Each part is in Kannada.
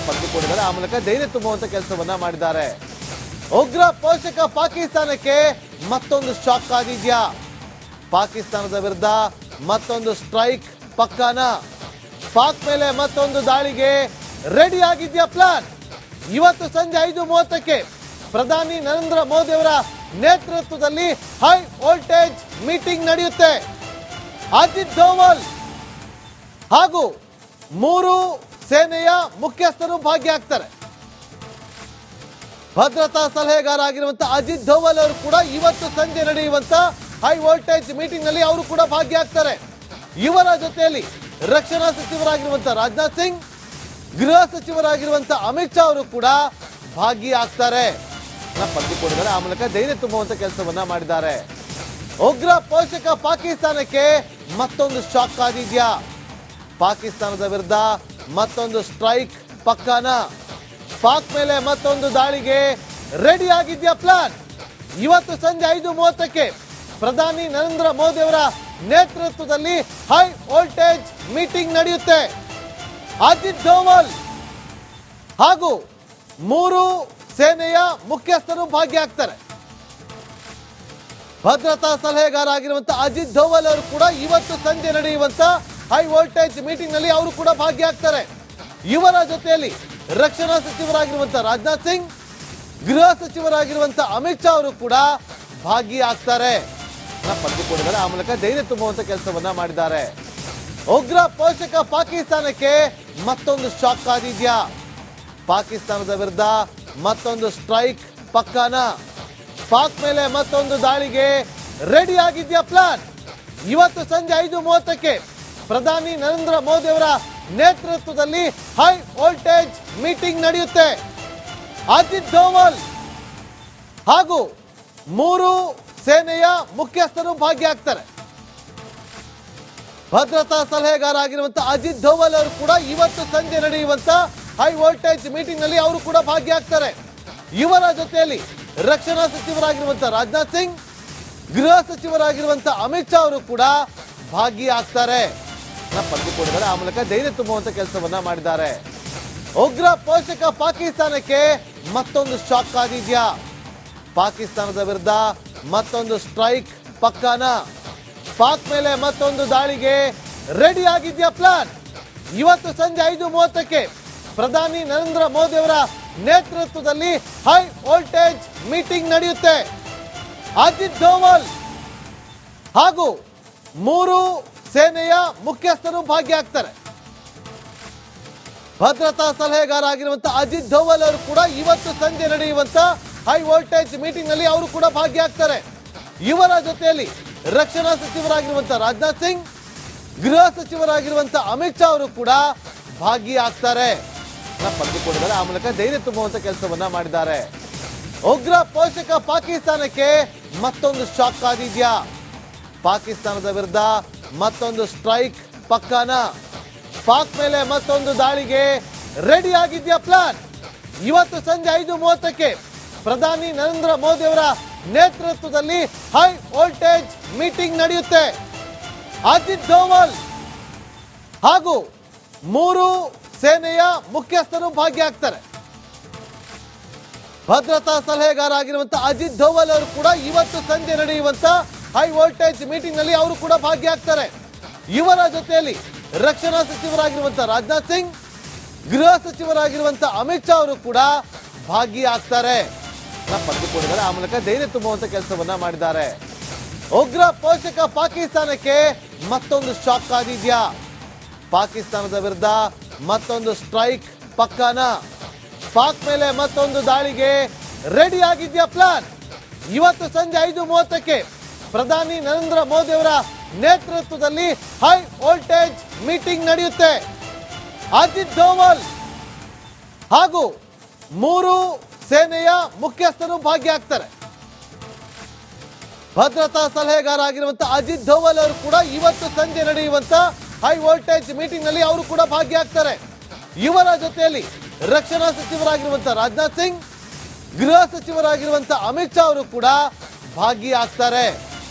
ಪಡೆದುಕೊಂಡಿದ್ದಾರೆ. ಆ ಮೂಲಕ ಧೈರ್ಯ ತುಂಬುವಂತ ಕೆಲಸವನ್ನ ಮಾಡಿದ್ದಾರೆ. ಉಗ್ರ ಪೋಷಕ ಪಾಕಿಸ್ತಾನಕ್ಕೆ ಮತ್ತೊಂದು ಶಾಕ್ ಆಗಿದ್ಯಾ? ಪಾಕಿಸ್ತಾನದ ವಿರುದ್ಧ ಮತ್ತೊಂದು ಸ್ಟ್ರೈಕ್ ಪಕ್ಕಾನ? ಪಾಕ್ ಮೇಲೆ ಮತ್ತೊಂದು ದಾಳಿಗೆ ರೆಡಿ ಆಗಿದ್ಯಾ ಪ್ಲಾನ್? ಇವತ್ತು ಸಂಜೆ 5:30ಕ್ಕೆ ಪ್ರಧಾನಿ ನರೇಂದ್ರ ಮೋದಿ ಅವರ ನೇತೃತ್ವದಲ್ಲಿ ಹೈ ವೋಲ್ಟೇಜ್ ಮೀಟಿಂಗ್ ನಡೆಯುತ್ತೆ. ಅಜಿತ್ ದೋವಲ್ ಹಾಗೂ 3 ಸೇನೆಯ ಮುಖ್ಯಸ್ಥರು ಭಾಗಿಯಾಗ್ತಾರೆ. ಭದ್ರತಾ ಸಲಹೆಗಾರ ಆಗಿರುವಂತಹ ಅಜಿತ್ ದೋವಲ್ ಅವರು ಕೂಡ ಇವತ್ತು ಸಂಜೆ ನಡೆಯುವಂತ ಹೈ ವೋಲ್ಟೇಜ್ ಮೀಟಿಂಗ್ ನಲ್ಲಿ ಅವರು ಕೂಡ ಭಾಗಿಯಾಗ್ತಾರೆ. ಇವರ ಜೊತೆಯಲ್ಲಿ ರಕ್ಷಣಾ ಸಚಿವರಾಗಿರುವಂತಹ ರಾಜನಾಥ್ ಸಿಂಗ್, ಗೃಹ ಸಚಿವರಾಗಿರುವಂತಹ ಅಮಿತ್ ಶಾ ಅವರು ಕೂಡ ಭಾಗಿಯಾಗ್ತಾರೆ. ಪಡೆದುಕೊಂಡಿದ್ದಾರೆ. ಆ ಮೂಲಕ ಧೈರ್ಯ ತುಂಬುವಂತ ಕೆಲಸವನ್ನ ಮಾಡಿದ್ದಾರೆ. ಉಗ್ರ ಪೋಷಕ ಪಾಕಿಸ್ತಾನಕ್ಕೆ ಮತ್ತೊಂದು ಶಾಕ್ ಆಗಿದ್ಯಾ? ಪಾಕಿಸ್ತಾನದ ವಿರುದ್ಧ ಮತ್ತೊಂದು ಸ್ಟ್ರೈಕ್ ಪಕ್ಕಾನ? ಪಾಕ್ ಮೇಲೆ ಮತ್ತೊಂದು ದಾಳಿಗೆ ರೆಡಿ ಆಗಿದ್ಯಾ ಪ್ಲಾನ್? ಇವತ್ತು ಸಂಜೆ 5:30ಕ್ಕೆ ಪ್ರಧಾನಿ ನರೇಂದ್ರ ಮೋದಿ ಅವರ ನೇತೃತ್ವದಲ್ಲಿ ಹೈ ವೋಲ್ಟೇಜ್ ಮೀಟಿಂಗ್ ನಡೆಯುತ್ತೆ. ಅಜಿತ್ ದೋವಲ್ ಹಾಗೂ 3 ಸೇನೆಯ ಮುಖ್ಯಸ್ಥರು ಭಾಗಿಯಾಗ್ತಾರೆ. ಭದ್ರತಾ ಸಲಹೆಗಾರ ಆಗಿರುವಂತಹ ಅಜಿತ್ ದೋವಲ್ ಅವರು ಕೂಡ ಇವತ್ತು ಸಂಜೆ ನಡೆಯುವಂತ ಹೈ ವೋಲ್ಟೇಜ್ ಮೀಟಿಂಗ್ ನಲ್ಲಿ ಅವರು ಕೂಡ ಭಾಗಿಯಾಗ್ತಾರೆ. ಇವರ ಜೊತೆಯಲ್ಲಿ ರಕ್ಷಣಾ ಸಚಿವರಾಗಿರುವಂತಹ ರಾಜನಾಥ್ ಸಿಂಗ್, ಗೃಹ ಸಚಿವರಾಗಿರುವಂತಹ ಅಮಿತ್ ಶಾ ಅವರು ಕೂಡ ಭಾಗಿಯಾಗ್ತಾರೆ. ಪಡೆದುಕೊಂಡಿದ್ದಾರೆ. ಆ ಮೂಲಕ ಧೈರ್ಯ ತುಂಬುವಂತ ಕೆಲಸವನ್ನ ಮಾಡಿದ್ದಾರೆ. ಉಗ್ರ ಪೋಷಕ ಪಾಕಿಸ್ತಾನಕ್ಕೆ ಮತ್ತೊಂದು ಶಾಕ್ ಆಗಿದ್ಯಾ? ಪಾಕಿಸ್ತಾನದ ವಿರುದ್ಧ ಮತ್ತೊಂದು ಸ್ಟ್ರೈಕ್ ಪಕ್ಕಾನ? ಪಾಕ್ ಮೇಲೆ ಮತ್ತೊಂದು ದಾಳಿಗೆ ರೆಡಿ ಆಗಿದ್ಯಾ ಪ್ಲಾನ್? ಇವತ್ತು ಸಂಜೆ 5:30ಕ್ಕೆ ಪ್ರಧಾನಿ ನರೇಂದ್ರ ಮೋದಿ ಅವರ ನೇತೃತ್ವದಲ್ಲಿ ಹೈ ವೋಲ್ಟೇಜ್ ಮೀಟಿಂಗ್ ನಡೆಯುತ್ತೆ. ಅಜಿತ್ ದೋವಲ್ ಹಾಗೂ 3 ಸೇನೆಯ ಮುಖ್ಯಸ್ಥರು ಭಾಗಿಯಾಗ್ತಾರೆ. ಭದ್ರತಾ ಸಲಹೆಗಾರ ಆಗಿರುವಂತಹ ಅಜಿತ್ ದೋವಲ್ ಅವರು ಕೂಡ ಇವತ್ತು ಸಂಜೆ ನಡೆಯುವಂತ ಹೈ ವೋಲ್ಟೇಜ್ ಮೀಟಿಂಗ್ ನಲ್ಲಿ ಅವರು ಕೂಡ ಭಾಗಿಯಾಗ್ತಾರೆ. ಇವರ ಜೊತೆಯಲ್ಲಿ ರಕ್ಷಣಾ ಸಚಿವರಾಗಿರುವಂತಹ ರಾಜನಾಥ್ ಸಿಂಗ್, ಗೃಹ ಸಚಿವರಾಗಿರುವಂತಹ ಅಮಿತ್ ಶಾ ಅವರು ಕೂಡ ಭಾಗಿಯಾಗ್ತಾರೆ. ಪಡೆದುಕೊಂಡಿದ್ದಾರೆ. ಆ ಮೂಲಕ ಧೈರ್ಯ ತುಂಬುವಂತ ಕೆಲಸವನ್ನ ಮಾಡಿದ್ದಾರೆ. ಉಗ್ರ ಪೋಷಕ ಪಾಕಿಸ್ತಾನಕ್ಕೆ ಮತ್ತೊಂದು ಶಾಕ್ ಆಗಿದ್ಯಾ? ಪಾಕಿಸ್ತಾನದ ವಿರುದ್ಧ ಮತ್ತೊಂದು ಸ್ಟ್ರೈಕ್ ಪಕ್ಕಾನ? ಪಾಕ್ ಮೇಲೆ ಮತ್ತೊಂದು ದಾಳಿಗೆ ರೆಡಿ ಆಗಿದ್ಯಾ ಪ್ಲಾನ್? ಇವತ್ತು ಸಂಜೆ 5:30ಕ್ಕೆ ಪ್ರಧಾನಿ ನರೇಂದ್ರ ಮೋದಿ ಅವರ ನೇತೃತ್ವದಲ್ಲಿ ಹೈ ವೋಲ್ಟೇಜ್ ಮೀಟಿಂಗ್ ನಡೆಯುತ್ತೆ. ಅಜಿತ್ ದೋವಲ್ ಹಾಗೂ 3 ಸೇನೆಯ ಮುಖ್ಯಸ್ಥರು ಭಾಗಿಯಾಗ್ತಾರೆ. ಭದ್ರತಾ ಸಲಹೆಗಾರ ಆಗಿರುವಂತಹ ಅಜಿತ್ ದೋವಲ್ ಅವರು ಕೂಡ ಇವತ್ತು ಸಂಜೆ ನಡೆಯುವಂತ ಹೈ ವೋಲ್ಟೇಜ್ ಮೀಟಿಂಗ್ ನಲ್ಲಿ ಅವರು ಕೂಡ ಭಾಗಿಯಾಗ್ತಾರೆ. ಇವರ ಜೊತೆಯಲ್ಲಿ ರಕ್ಷಣಾ ಸಚಿವರಾಗಿರುವಂತಹ ರಾಜನಾಥ್ ಸಿಂಗ್, ಗೃಹ ಸಚಿವರಾಗಿರುವಂತಹ ಅಮಿತ್ ಶಾ ಅವರು ಕೂಡ ಭಾಗಿಯಾಗ್ತಾರೆ. ಪಡೆದುಕೊಂಡಿದ್ದಾರೆ. ಆ ಮೂಲಕ ಧೈರ್ಯ ತುಂಬುವಂತ ಕೆಲಸವನ್ನ ಮಾಡಿದ್ದಾರೆ. ಉಗ್ರ ಪೋಷಕ ಪಾಕಿಸ್ತಾನಕ್ಕೆ ಮತ್ತೊಂದು ಶಾಕ್ ಆಗಿದ್ಯಾ? ಪಾಕಿಸ್ತಾನದ ವಿರುದ್ಧ ಮತ್ತೊಂದು ಸ್ಟ್ರೈಕ್ ಪಕ್ಕಾನ? ಪಾಕ್ ಮೇಲೆ ಮತ್ತೊಂದು ದಾಳಿಗೆ ರೆಡಿ ಆಗಿದ್ಯಾ ಪ್ಲಾನ್? ಇವತ್ತು ಸಂಜೆ 5:30ಕ್ಕೆ ಪ್ರಧಾನಿ ನರೇಂದ್ರ ಮೋದಿ ಅವರ ನೇತೃತ್ವದಲ್ಲಿ ಹೈ ವೋಲ್ಟೇಜ್ ಮೀಟಿಂಗ್ ನಡೆಯುತ್ತೆ. ಅಜಿತ್ ದೋವಲ್ ಹಾಗೂ 3 ಸೇನೆಯ ಮುಖ್ಯಸ್ಥರು ಭಾಗಿಯಾಗ್ತಾರೆ. ಭದ್ರತಾ ಸಲಹೆಗಾರ ಆಗಿರುವಂತಹ ಅಜಿತ್ ದೋವಲ್ ಅವರು ಕೂಡ ಇವತ್ತು ಸಂಜೆ ನಡೆಯುವಂತ ಹೈ ವೋಲ್ಟೇಜ್ ಮೀಟಿಂಗ್ ನಲ್ಲಿ ಅವರು ಕೂಡ ಭಾಗಿಯಾಗ್ತಾರೆ. ಇವರ ಜೊತೆಯಲ್ಲಿ ರಕ್ಷಣಾ ಸಚಿವರಾಗಿರುವಂತಹ ರಾಜನಾಥ್ ಸಿಂಗ್, ಗೃಹ ಸಚಿವರಾಗಿರುವಂತಹ ಅಮಿತ್ ಶಾ ಅವರು ಕೂಡ ಭಾಗಿಯಾಗ್ತಾರೆ. ಪಡೆದುಕೊಂಡಿದ್ದಾರೆ. ಆ ಮೂಲಕ ಧೈರ್ಯ ತುಂಬುವಂತ ಕೆಲಸವನ್ನ ಮಾಡಿದ್ದಾರೆ. ಉಗ್ರ ಪೋಷಕ ಪಾಕಿಸ್ತಾನಕ್ಕೆ ಮತ್ತೊಂದು ಶಾಕ್ ಆಗಿದ್ಯಾ? ಪಾಕಿಸ್ತಾನದ ವಿರುದ್ಧ ಮತ್ತೊಂದು ಸ್ಟ್ರೈಕ್ ಪಕ್ಕಾನ? ಪಾಕ್ ಮೇಲೆ ಮತ್ತೊಂದು ದಾಳಿಗೆ ರೆಡಿ ಆಗಿದ್ಯಾ ಪ್ಲಾನ್? ಇವತ್ತು ಸಂಜೆ 5:30ಕ್ಕೆ ಪ್ರಧಾನಿ ನರೇಂದ್ರ ಮೋದಿ ಅವರ ನೇತೃತ್ವದಲ್ಲಿ ಹೈ ವೋಲ್ಟೇಜ್ ಮೀಟಿಂಗ್ ನಡೆಯುತ್ತೆ. ಅಜಿತ್ ದೋವಲ್ ಹಾಗೂ 3 ಸೇನೆಯ ಮುಖ್ಯಸ್ಥರು ಭಾಗಿಯಾಗ್ತಾರೆ. ಭದ್ರತಾ ಸಲಹೆಗಾರ ಆಗಿರುವಂತಹ ಅಜಿತ್ ದೋವಲ್ ಅವರು ಕೂಡ ಇವತ್ತು ಸಂಜೆ ನಡೆಯುವಂತ ಹೈ ವೋಲ್ಟೇಜ್ ಮೀಟಿಂಗ್ ನಲ್ಲಿ ಅವರು ಕೂಡ ಭಾಗಿಯಾಗ್ತಾರೆ. ಇವರ ಜೊತೆಯಲ್ಲಿ ರಕ್ಷಣಾ ಸಚಿವರಾಗಿರುವಂತಹ ರಾಜನಾಥ್ ಸಿಂಗ್, ಗೃಹ ಸಚಿವರಾಗಿರುವಂತಹ ಅಮಿತ್ ಶಾ ಅವರು ಕೂಡ ಭಾಗಿಯಾಗ್ತಾರೆ.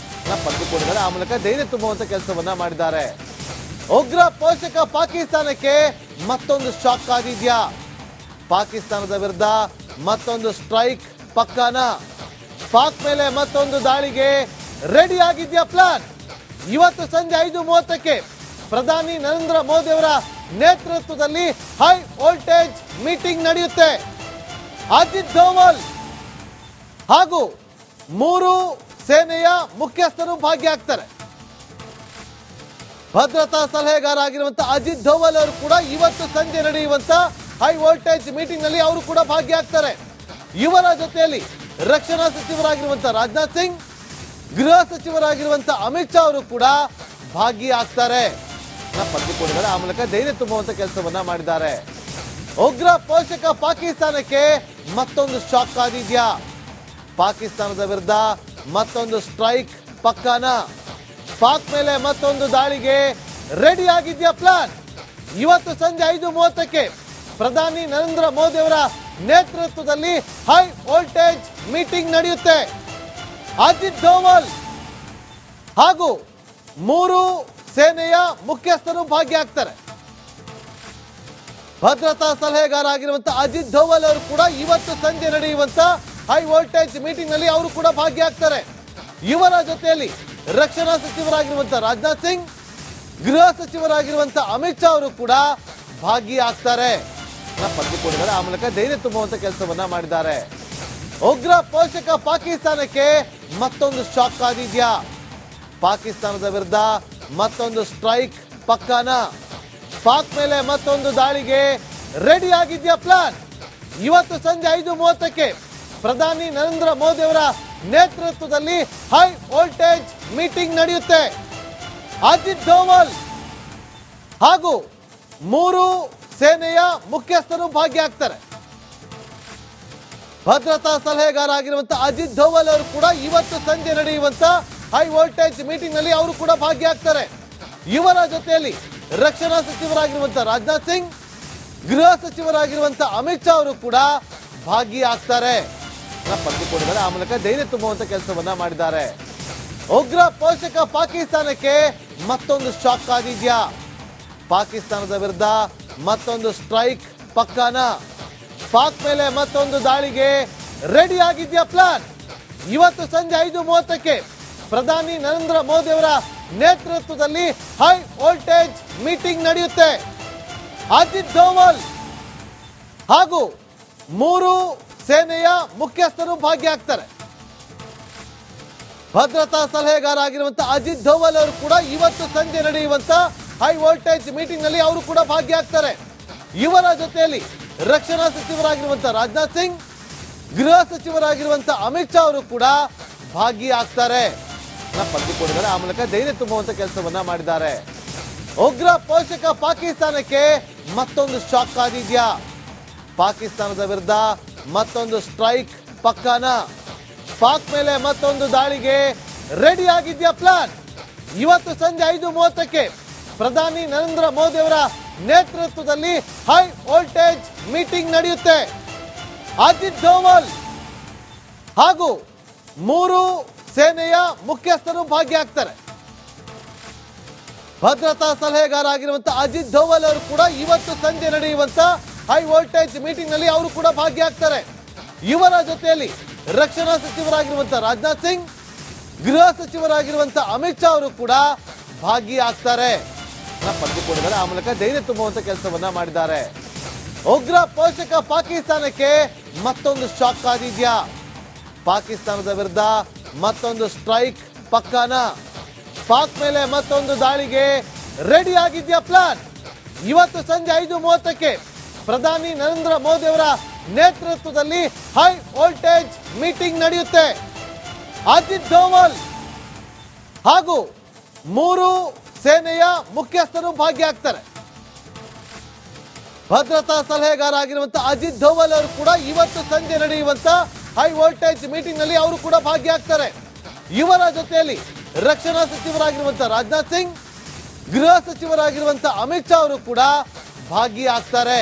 ಪಡೆದುಕೊಂಡಿದ್ದಾರೆ. ಆ ಮೂಲಕ ಧೈರ್ಯ ತುಂಬುವಂತ ಕೆಲಸವನ್ನ ಮಾಡಿದ್ದಾರೆ. ಉಗ್ರ ಪೋಷಕ ಪಾಕಿಸ್ತಾನಕ್ಕೆ ಮತ್ತೊಂದು ಶಾಕ್ ಆಗಿದ್ಯಾ? ಪಾಕಿಸ್ತಾನದ ವಿರುದ್ಧ ಮತ್ತೊಂದು ಸ್ಟ್ರೈಕ್ ಪಕ್ಕಾನ? ಪಾಕ್ ಮೇಲೆ ಮತ್ತೊಂದು ದಾಳಿಗೆ ರೆಡಿ ಆಗಿದ್ಯಾ ಪ್ಲಾನ್? ಇವತ್ತು ಸಂಜೆ 5:30ಕ್ಕೆ ಪ್ರಧಾನಿ ನರೇಂದ್ರ ಮೋದಿ ಅವರ ನೇತೃತ್ವದಲ್ಲಿ ಹೈ ವೋಲ್ಟೇಜ್ ಮೀಟಿಂಗ್ ನಡೆಯುತ್ತೆ. ಅಜಿತ್ ಧೋವಲ್ ಹಾಗೂ 3 ಸೇನೆಯ ಮುಖ್ಯಸ್ಥರು ಭಾಗಿಯಾಗ್ತಾರೆ. ಭದ್ರತಾ ಸಲಹೆಗಾರ ಆಗಿರುವಂತಹ ಅಜಿತ್ ಧೋವಲ್ ಅವರು ಕೂಡ ಇವತ್ತು ಸಂಜೆ ನಡೆಯುವಂತ ಹೈ ವೋಲ್ಟೇಜ್ ಮೀಟಿಂಗ್ ನಲ್ಲಿ ಅವರು ಕೂಡ ಭಾಗಿಯಾಗ್ತಾರೆ. ಇವರ ಜೊತೆಯಲ್ಲಿ ರಕ್ಷಣಾ ಸಚಿವರಾಗಿರುವಂತಹ ರಾಜನಾಥ್ ಸಿಂಗ್, ಗೃಹ ಸಚಿವರಾಗಿರುವಂತಹ ಅಮಿತ್ ಶಾ ಅವರು ಕೂಡ ಭಾಗಿಯಾಗ್ತಾರೆ. ಪಡೆದುಕೊಂಡಿದ್ದಾರೆ. ಆ ಮೂಲಕ ಧೈರ್ಯ ತುಂಬುವಂತ ಕೆಲಸವನ್ನ ಮಾಡಿದ್ದಾರೆ. ಉಗ್ರ ಪೋಷಕ ಪಾಕಿಸ್ತಾನಕ್ಕೆ ಮತ್ತೊಂದು ಶಾಕ್ ಆಗಿದ್ಯಾ? ಪಾಕಿಸ್ತಾನದ ವಿರುದ್ಧ ಮತ್ತೊಂದು ಸ್ಟ್ರೈಕ್ ಪಕ್ಕಾನ? ಪಾಕ್ ಮೇಲೆ ಮತ್ತೊಂದು ದಾಳಿಗೆ ರೆಡಿ ಆಗಿದ್ಯಾ ಪ್ಲಾನ್? ಇವತ್ತು ಸಂಜೆ 5:30ಕ್ಕೆ ಪ್ರಧಾನಿ ನರೇಂದ್ರ ಮೋದಿ ಅವರ ನೇತೃತ್ವದಲ್ಲಿ ಹೈ ವೋಲ್ಟೇಜ್ ಮೀಟಿಂಗ್ ನಡೆಯುತ್ತೆ. ಅಜಿತ್ ಧೋವಲ್ ಹಾಗೂ 3 ಸೇನೆಯ ಮುಖ್ಯಸ್ಥರು ಭಾಗಿಯಾಗ್ತಾರೆ. ಭದ್ರತಾ ಸಲಹೆಗಾರ ಆಗಿರುವಂತಹ ಅಜಿತ್ ಧೋವಲ್ ಅವರು ಕೂಡ ಇವತ್ತು ಸಂಜೆ ನಡೆಯುವಂತ ಹೈ ವೋಲ್ಟೇಜ್ ಮೀಟಿಂಗ್ ನಲ್ಲಿ ಅವರು ಕೂಡ ಭಾಗಿಯಾಗ್ತಾರೆ. ಇವರ ಜೊತೆಯಲ್ಲಿ ರಕ್ಷಣಾ ಸಚಿವರಾಗಿರುವಂತಹ ರಾಜನಾಥ್ ಸಿಂಗ್, ಗೃಹ ಸಚಿವರಾಗಿರುವಂತಹ ಅಮಿತ್ ಶಾ ಅವರು ಕೂಡ ಭಾಗಿಯಾಗ್ತಾರೆ. ಪಡೆದುಕೊಂಡಿದ್ದಾರೆ. ಆ ಮೂಲಕ ಧೈರ್ಯ ತುಂಬುವಂತ ಕೆಲಸವನ್ನ ಮಾಡಿದ್ದಾರೆ. ಉಗ್ರ ಪೋಷಕ ಪಾಕಿಸ್ತಾನಕ್ಕೆ ಮತ್ತೊಂದು ಶಾಕ್ ಆಗಿದ್ಯಾ? ಪಾಕಿಸ್ತಾನದ ವಿರುದ್ಧ ಮತ್ತೊಂದು ಸ್ಟ್ರೈಕ್ ಪಕ್ಕಾನ? ಪಾಕ್ ಮೇಲೆ ಮತ್ತೊಂದು ದಾಳಿಗೆ ರೆಡಿ ಆಗಿದ್ಯಾ ಪ್ಲಾನ್? ಇವತ್ತು ಸಂಜೆ 5:30ಕ್ಕೆ ಪ್ರಧಾನಿ ನರೇಂದ್ರ ಮೋದಿ ಅವರ ನೇತೃತ್ವದಲ್ಲಿ ಹೈ ವೋಲ್ಟೇಜ್ ಮೀಟಿಂಗ್ ನಡೆಯುತ್ತೆ. ಅಜಿತ್ ಧೋವಲ್ ಹಾಗೂ 3 ಸೇನೆಯ ಮುಖ್ಯಸ್ಥರು ಭಾಗಿಯಾಗ್ತಾರೆ. ಭದ್ರತಾ ಸಲಹೆಗಾರ ಆಗಿರುವಂತಹ ಅಜಿತ್ ಧೋವಲ್ ಅವರು ಕೂಡ ಇವತ್ತು ಸಂಜೆ ನಡೆಯುವಂತ ಹೈ ವೋಲ್ಟೇಜ್ ಮೀಟಿಂಗ್ ನಲ್ಲಿ ಅವರು ಕೂಡ ಭಾಗಿಯಾಗ್ತಾರೆ. ಇವರ ಜೊತೆಯಲ್ಲಿ ರಕ್ಷಣಾ ಸಚಿವರಾಗಿರುವಂತಹ ರಾಜನಾಥ್ ಸಿಂಗ್, ಗೃಹ ಸಚಿವರಾಗಿರುವಂತಹ ಅಮಿತ್ ಶಾ ಅವರು ಕೂಡ ಭಾಗಿಯಾಗ್ತಾರೆ. ಪಡೆದುಕೊಂಡಿದ್ದಾರೆ. ಆ ಮೂಲಕ ಧೈರ್ಯ ತುಂಬುವಂತ ಕೆಲಸವನ್ನ ಮಾಡಿದ್ದಾರೆ. ಉಗ್ರ ಪೋಷಕ ಪಾಕಿಸ್ತಾನಕ್ಕೆ ಮತ್ತೊಂದು ಶಾಕ್ ಆಗಿದ್ಯಾ? ಪಾಕಿಸ್ತಾನದ ವಿರುದ್ಧ ಮತ್ತೊಂದು ಸ್ಟ್ರೈಕ್ ಪಕ್ಕಾನ? ಪಾಕ್ ಮೇಲೆ ಮತ್ತೊಂದು ದಾಳಿಗೆ ರೆಡಿ ಆಗಿದ್ಯಾ ಪ್ಲಾನ್? ಇವತ್ತು ಸಂಜೆ 5:30ಕ್ಕೆ ಪ್ರಧಾನಿ ನರೇಂದ್ರ ಮೋದಿ ಅವರ ನೇತೃತ್ವದಲ್ಲಿ ಹೈ ವೋಲ್ಟೇಜ್ ಮೀಟಿಂಗ್ ನಡೆಯುತ್ತೆ. ಅಜಿತ್ ಧೋವಲ್ ಹಾಗೂ 3 ಸೇನೆಯ ಮುಖ್ಯಸ್ಥರು ಭಾಗಿಯಾಗ್ತಾರೆ. ಭದ್ರತಾ ಸಲಹೆಗಾರ ಆಗಿರುವಂತಹ ಅಜಿತ್ ಧೋವಲ್ ಅವರು ಕೂಡ ಇವತ್ತು ಸಂಜೆ ನಡೆಯುವಂತ ಹೈ ವೋಲ್ಟೇಜ್ ಮೀಟಿಂಗ್ ನಲ್ಲಿ ಅವರು ಕೂಡ ಭಾಗಿಯಾಗ್ತಾರೆ. ಇವರ ಜೊತೆಯಲ್ಲಿ ರಕ್ಷಣಾ ಸಚಿವರಾಗಿರುವಂತಹ ರಾಜನಾಥ್ ಸಿಂಗ್, ಗೃಹ ಸಚಿವರಾಗಿರುವಂತಹ ಅಮಿತ್ ಶಾ ಅವರು ಕೂಡ ಭಾಗಿಯಾಗ್ತಾರೆ. ಪಡೆದುಕೊಂಡಿದ್ದಾರೆ. ಆ ಮೂಲಕ ಧೈರ್ಯ ತುಂಬುವಂತ ಕೆಲಸವನ್ನ ಮಾಡಿದ್ದಾರೆ. ಉಗ್ರ ಪೋಷಕ ಪಾಕಿಸ್ತಾನಕ್ಕೆ ಮತ್ತೊಂದು ಶಾಕ್ ಆಗಿದ್ಯಾ? ಪಾಕಿಸ್ತಾನದ ವಿರುದ್ಧ ಮತ್ತೊಂದು ಸ್ಟ್ರೈಕ್ ಪಕ್ಕಾನ? ಪಾಕ್ ಮೇಲೆ ಮತ್ತೊಂದು ದಾಳಿಗೆ ರೆಡಿ ಆಗಿದ್ಯಾ ಪ್ಲಾನ್? ಇವತ್ತು ಸಂಜೆ 5:30ಕ್ಕೆ ಪ್ರಧಾನಿ ನರೇಂದ್ರ ಮೋದಿ ಅವರ ನೇತೃತ್ವದಲ್ಲಿ ಹೈ ವೋಲ್ಟೇಜ್ ಮೀಟಿಂಗ್ ನಡೆಯುತ್ತೆ. ಅಜಿತ್ ಧೋವಲ್ ಹಾಗೂ 3 ಸೇನೆಯ ಮುಖ್ಯಸ್ಥರು ಭಾಗಿಯಾಗ್ತಾರೆ. ಭದ್ರತಾ ಸಲಹೆಗಾರ ಆಗಿರುವಂತಹ ಅಜಿತ್ ಧೋವಲ್ ಅವರು ಕೂಡ ಇವತ್ತು ಸಂಜೆ ನಡೆಯುವಂತ ಹೈ ವೋಲ್ಟೇಜ್ ಮೀಟಿಂಗ್ ನಲ್ಲಿ ಅವರು ಕೂಡ ಭಾಗಿಯಾಗ್ತಾರೆ. ಇವರ ಜೊತೆಯಲ್ಲಿ ರಕ್ಷಣಾ ಸಚಿವರಾಗಿರುವಂತಹ ರಾಜನಾಥ್ ಸಿಂಗ್, ಗೃಹ ಸಚಿವರಾಗಿರುವಂತಹ ಅಮಿತ್ ಶಾ ಅವರು ಕೂಡ ಭಾಗಿಯಾಗ್ತಾರೆ. ಪಡೆದುಕೊಂಡಿದ್ದಾರೆ. ಆ ಮೂಲಕ ಧೈರ್ಯ ತುಂಬುವಂತ ಕೆಲಸವನ್ನ ಮಾಡಿದ್ದಾರೆ. ಉಗ್ರ ಪೋಷಕ ಪಾಕಿಸ್ತಾನಕ್ಕೆ ಮತ್ತೊಂದು ಶಾಕ್ ಆಗಿದ್ಯಾ? ಪಾಕಿಸ್ತಾನದ ವಿರುದ್ಧ ಮತ್ತೊಂದು ಸ್ಟ್ರೈಕ್ ಪಕ್ಕಾನ? ಪಾಕ್ ಮೇಲೆ ಮತ್ತೊಂದು ದಾಳಿಗೆ ರೆಡಿ ಆಗಿದ್ಯಾ ಪ್ಲಾನ್? ಇವತ್ತು ಸಂಜೆ 5:30ಕ್ಕೆ ಪ್ರಧಾನಿ ನರೇಂದ್ರ ಮೋದಿ ಅವರ ನೇತೃತ್ವದಲ್ಲಿ ಹೈ ವೋಲ್ಟೇಜ್ ಮೀಟಿಂಗ್ ನಡೆಯುತ್ತೆ. ಅಜಿತ್ ಧೋವಲ್ ಹಾಗೂ 3 ಸೇನೆಯ ಮುಖ್ಯಸ್ಥರು ಭಾಗಿಯಾಗ್ತಾರೆ. ಭದ್ರತಾ ಸಲಹೆಗಾರ ಆಗಿರುವಂತಹ ಅಜಿತ್ ಧೋವಲ್ ಅವರು ಕೂಡ ಇವತ್ತು ಸಂಜೆ ನಡೆಯುವಂತ ಹೈ ವೋಲ್ಟೇಜ್ ಮೀಟಿಂಗ್ ನಲ್ಲಿ ಅವರು ಕೂಡ ಭಾಗಿಯಾಗ್ತಾರೆ. ಇವರ ಜೊತೆಯಲ್ಲಿ ರಕ್ಷಣಾ ಸಚಿವರಾಗಿರುವಂತಹ ರಾಜನಾಥ್ ಸಿಂಗ್, ಗೃಹ ಸಚಿವರಾಗಿರುವಂತಹ ಅಮಿತ್ ಶಾ ಅವರು ಕೂಡ ಭಾಗಿಯಾಗ್ತಾರೆ. ಪಡೆದುಕೊಂಡಿದ್ದಾರೆ. ಆ ಮೂಲಕ ಧೈರ್ಯ ತುಂಬುವಂತ ಕೆಲಸವನ್ನ ಮಾಡಿದ್ದಾರೆ. ಉಗ್ರ ಪೋಷಕ ಪಾಕಿಸ್ತಾನಕ್ಕೆ ಮತ್ತೊಂದು ಶಾಕ್ ಆಗಿದ್ಯಾ? ಪಾಕಿಸ್ತಾನದ ವಿರುದ್ಧ ಮತ್ತೊಂದು ಸ್ಟ್ರೈಕ್ ಪಕ್ಕಾನ? ಪಾಕ್ ಮೇಲೆ ಮತ್ತೊಂದು ದಾಳಿಗೆ ರೆಡಿ ಆಗಿದ್ಯಾ ಪ್ಲಾನ್? ಇವತ್ತು ಸಂಜೆ 5:30ಕ್ಕೆ ಪ್ರಧಾನಿ ನರೇಂದ್ರ ಮೋದಿ ಅವರ ನೇತೃತ್ವದಲ್ಲಿ ಹೈ ವೋಲ್ಟೇಜ್ ಮೀಟಿಂಗ್ ನಡೆಯುತ್ತೆ. ಅಜಿತ್ ಧೋವಲ್ ಹಾಗೂ 3 ಸೇನೆಯ ಮುಖ್ಯಸ್ಥರು ಭಾಗಿಯಾಗ್ತಾರೆ. ಭದ್ರತಾ ಸಲಹೆಗಾರ ಆಗಿರುವಂತಹ ಅಜಿತ್ ಧೋವಲ್ ಅವರು ಕೂಡ ಇವತ್ತು ಸಂಜೆ ನಡೆಯುವಂತ ಹೈ ವೋಲ್ಟೇಜ್ ಮೀಟಿಂಗ್ ನಲ್ಲಿ ಅವರು ಕೂಡ ಭಾಗಿಯಾಗ್ತಾರೆ. ಇವರ ಜೊತೆಯಲ್ಲಿ ರಕ್ಷಣಾ ಸಚಿವರಾಗಿರುವಂತಹ ರಾಜನಾಥ್ ಸಿಂಗ್, ಗೃಹ ಸಚಿವರಾಗಿರುವಂತಹ ಅಮಿತ್ ಶಾ ಅವರು ಕೂಡ ಭಾಗಿಯಾಗ್ತಾರೆ.